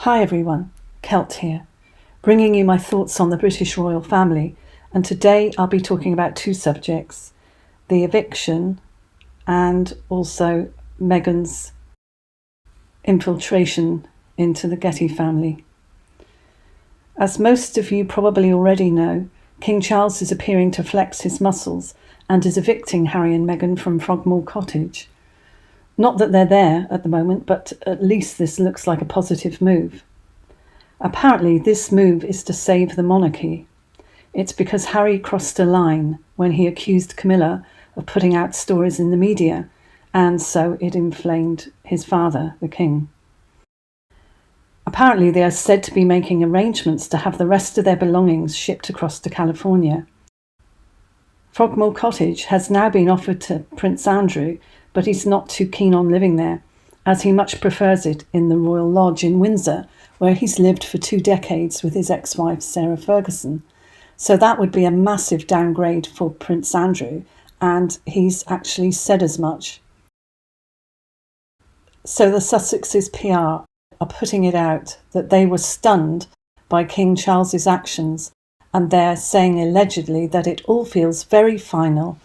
Hi everyone, Kelt here, bringing you my thoughts on the British royal family, and today I'll be talking about two subjects, the eviction and also Meghan's infiltration into the Getty family. As most of you probably already know, King Charles is appearing to flex his muscles and is evicting Harry and Meghan from Frogmore cottage. Not that they're there at the moment, but at least this looks like a positive move. Apparently, this move is to save the monarchy. It's because Harry crossed a line when he accused Camilla of putting out stories in the media, and so it inflamed his father, the king. Apparently, they are said to be making arrangements to have the rest of their belongings shipped across to California. Frogmore Cottage has now been offered to Prince Andrew, but he's not too keen on living there, as he much prefers it in the Royal Lodge in Windsor, where he's lived for 2 decades with his ex-wife Sarah Ferguson. So that would be a massive downgrade for Prince Andrew, and he's actually said as much. So the Sussex's PR are putting it out that they were stunned by King Charles's actions, and they're saying allegedly that it all feels very final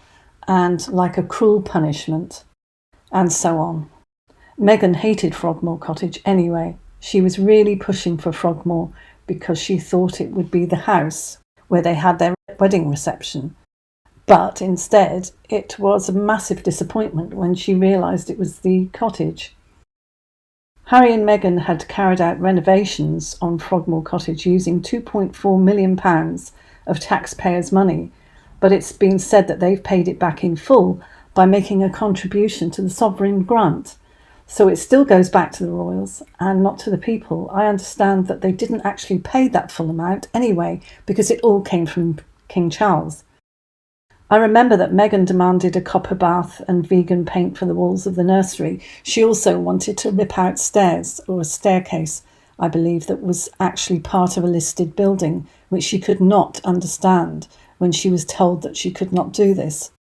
and like a cruel punishment, and so on. Meghan hated Frogmore Cottage anyway. She was really pushing for Frogmore because she thought it would be the house where they had their wedding reception. But instead, it was a massive disappointment when she realised it was the cottage. Harry and Meghan had carried out renovations on Frogmore Cottage using £2.4 million of taxpayers' money, but it's been said that they've paid it back in full by making a contribution to the sovereign grant. So it still goes back to the royals and not to the people. I understand that they didn't actually pay that full amount anyway, because it all came from King Charles. I remember that Meghan demanded a copper bath and vegan paint for the walls of the nursery. She also wanted to rip out stairs, or a staircase, I believe, that was actually part of a listed building, which she could not understand when she was told that she could not do this.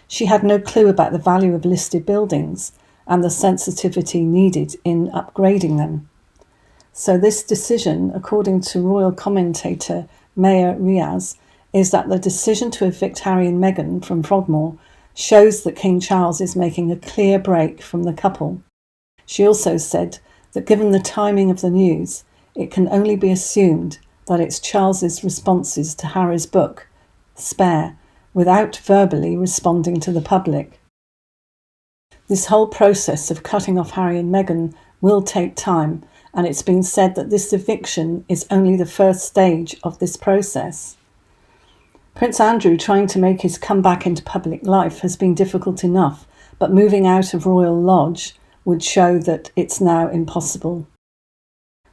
She had no clue about the value of listed buildings and the sensitivity needed in upgrading them. So this decision, according to royal commentator Maya Riaz, is that the decision to evict Harry and Meghan from Frogmore shows that King Charles is making a clear break from the couple. She also said that given the timing of the news, it can only be assumed that it's Charles's responses to Harry's book, Spare, without verbally responding to the public. This whole process of cutting off Harry and Meghan will take time, and it's been said that this eviction is only the first stage of this process. Prince Andrew trying to make his comeback into public life has been difficult enough, but moving out of Royal Lodge would show that it's now impossible.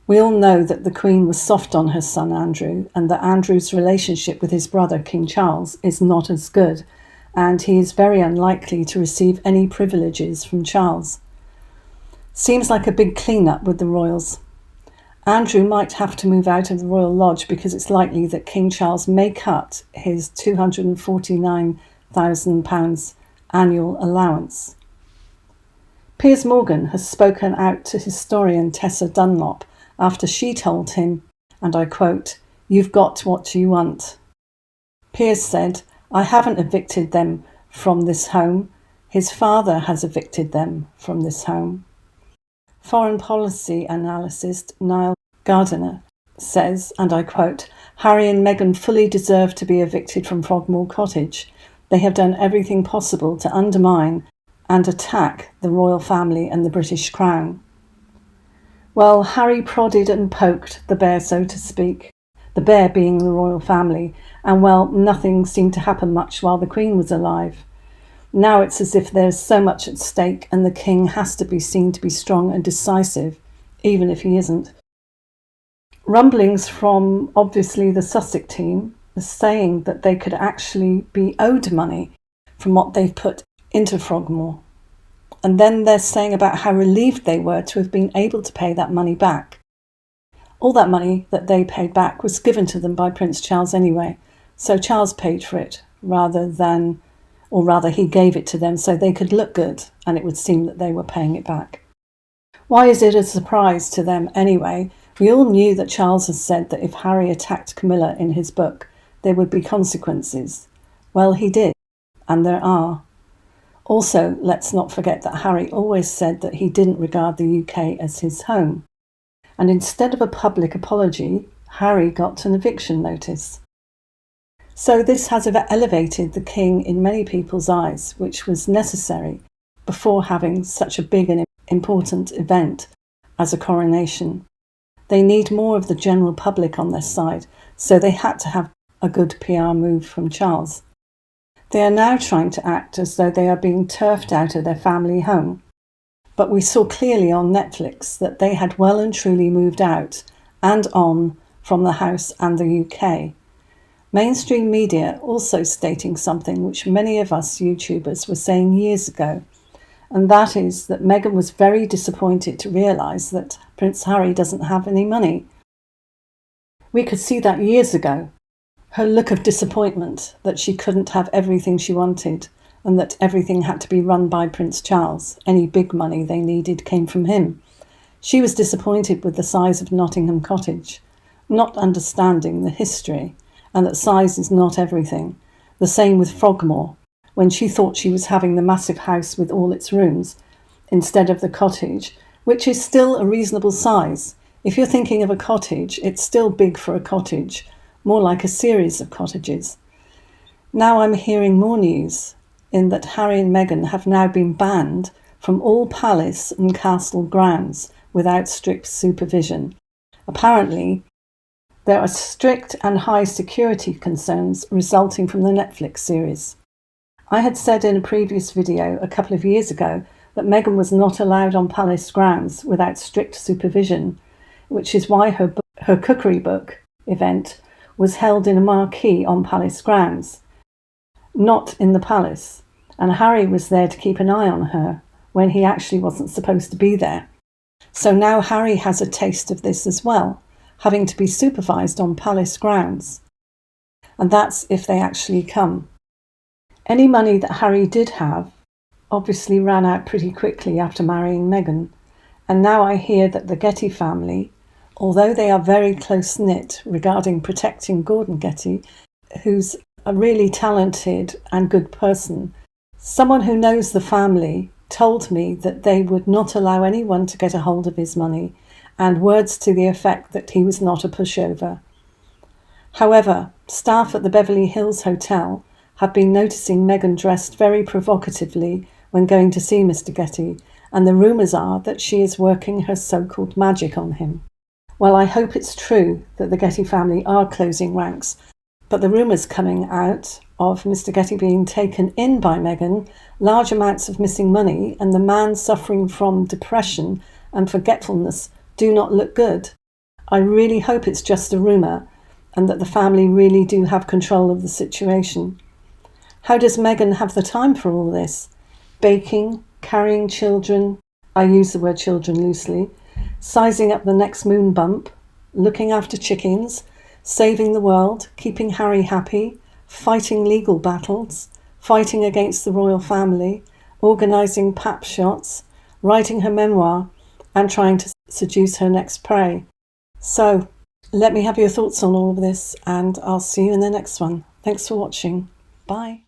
We all know that the Queen was soft on her son Andrew, and that Andrew's relationship with his brother King Charles is not as good, and he is very unlikely to receive any privileges from Charles. Seems like a big clean-up with the royals. Andrew might have to move out of the Royal Lodge because it's likely that King Charles may cut his £249,000 annual allowance. Piers Morgan has spoken out to historian Tessa Dunlop after she told him, and I quote, "You've got what you want." Piers said, "I haven't evicted them from this home. His father has evicted them from this home." Foreign policy analyst Niall Gardiner says, and I quote, "Harry and Meghan fully deserve to be evicted from Frogmore Cottage. They have done everything possible to undermine and attack the royal family and the British Crown." Well, Harry prodded and poked the bear, so to speak, the bear being the royal family, and well, nothing seemed to happen much while the Queen was alive. Now it's as if there's so much at stake and the King has to be seen to be strong and decisive, even if he isn't. Rumblings from, obviously, the Sussex team are saying that they could actually be owed money from what they've put into Frogmore. And then they're saying about how relieved they were to have been able to pay that money back. All that money that they paid back was given to them by Prince Charles anyway, so Charles paid for it rather he gave it to them so they could look good and it would seem that they were paying it back. Why is it a surprise to them anyway We all knew that Charles had said that if Harry attacked Camilla in his book, there would be consequences. Well, he did, and there are. Also, let's not forget that Harry always said that he didn't regard the UK as his home. And instead of a public apology, Harry got an eviction notice. So this has elevated the king in many people's eyes, which was necessary before having such a big and important event as a coronation. They need more of the general public on their side, so they had to have a good PR move from Charles. They are now trying to act as though they are being turfed out of their family home. But we saw clearly on Netflix that they had well and truly moved out and on from the house and the UK. Mainstream media also stating something which many of us YouTubers were saying years ago, and that is that Meghan was very disappointed to realise that Prince Harry doesn't have any money. We could see that years ago. Her look of disappointment that she couldn't have everything she wanted and that everything had to be run by Prince Charles. Any big money they needed came from him. She was disappointed with the size of Nottingham Cottage, not understanding the history and that size is not everything. The same with Frogmore, when she thought she was having the massive house with all its rooms instead of the cottage, which is still a reasonable size. If you're thinking of a cottage, it's still big for a cottage, more like a series of cottages. Now I'm hearing more news in that Harry and Meghan have now been banned from all palace and castle grounds without strict supervision. Apparently, there are strict and high security concerns resulting from the Netflix series. I had said in a previous video a couple of years ago that Meghan was not allowed on palace grounds without strict supervision, which is why her cookery book event was held in a marquee on palace grounds, not in the palace, and Harry was there to keep an eye on her when he actually wasn't supposed to be there. So now Harry has a taste of this as well, having to be supervised on palace grounds. And that's if they actually come. Any money that Harry did have obviously ran out pretty quickly after marrying Meghan, and now I hear that the Getty family, although they are very close-knit regarding protecting Gordon Getty, who's a really talented and good person, someone who knows the family told me that they would not allow anyone to get a hold of his money, and words to the effect that he was not a pushover. However, staff at the Beverly Hills Hotel have been noticing Meghan dressed very provocatively when going to see Mr. Getty, and the rumours are that she is working her so-called magic on him. Well, I hope it's true that the Getty family are closing ranks, but the rumours coming out of Mr. Getty being taken in by Meghan, large amounts of missing money, and the man suffering from depression and forgetfulness do not look good. I really hope it's just a rumour and that the family really do have control of the situation. How does Meghan have the time for all this? Baking, carrying children, I use the word children loosely, sizing up the next moon bump, looking after chickens, saving the world, keeping Harry happy, fighting legal battles, fighting against the royal family, organising pap shots, writing her memoir, and trying to seduce her next prey. So, let me have your thoughts on all of this, and I'll see you in the next one. Thanks for watching. Bye.